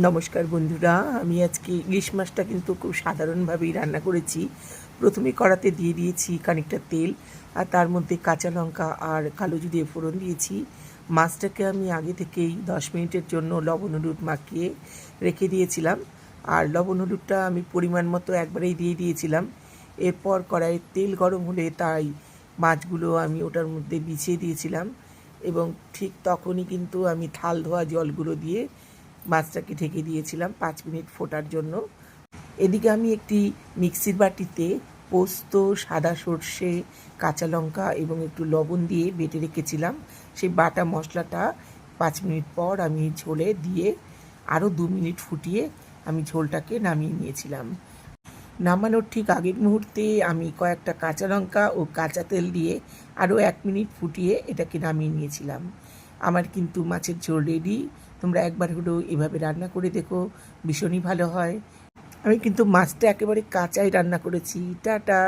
নমস্কার বন্ধুরা, আমি আজকে ইলিশ মাছটা কিন্তু খুব সাধারণভাবেই রান্না করেছি। প্রথমে কড়াতে দিয়ে দিয়েছি খানিকটা তেল, আর তার মধ্যে কাঁচা লঙ্কা আর কালো জিরে ফোড়ন দিয়েছি। মাছটাকে আমি আগে থেকেই 10 মিনিটের জন্য লবণ হলুদ মাখিয়ে রেখে দিয়েছিলাম, আর লবণ হলুদটা আমি পরিমাণ মতো একবারেই দিয়ে দিয়েছিলাম। এরপর কড়াইয়ে তেল গরম হলে তাই মাছগুলো আমি ওটার মধ্যে বিছিয়ে দিয়েছিলাম, এবং ঠিক তখনই কিন্তু আমি থাল ধোয়া জলগুলো দিয়ে মাছটাকে ঢেকে দিয়েছিলাম 5 মিনিট ফোটার জন্য। এদিকে আমি একটি মিক্সির বাটিতে পোস্ত, সাদা সর্ষে, কাঁচা লঙ্কা এবং একটু লবণ দিয়ে বেটে রেখেছিলাম। সেই বাটা মশলাটা 5 মিনিট পর আমি ঝোলে দিয়ে আরও 2 মিনিট ফুটিয়ে আমি ঝোলটাকে নামিয়ে নিয়েছিলাম। নামানোর ঠিক আগের মুহূর্তে আমি কয়েকটা কাঁচা লঙ্কা ও কাঁচা তেল দিয়ে আরও 1 মিনিট ফুটিয়ে এটাকে নামিয়ে নিয়েছিলাম। আমার কিন্তু মাছের ঝোল রেডি। তোমরা একবার হলেও এভাবে রান্না করে দেখো, ভীষণই ভালো হয়। আমি কিন্তু মাছটা একেবারে কাঁচাই রান্না করেছি। টাটা।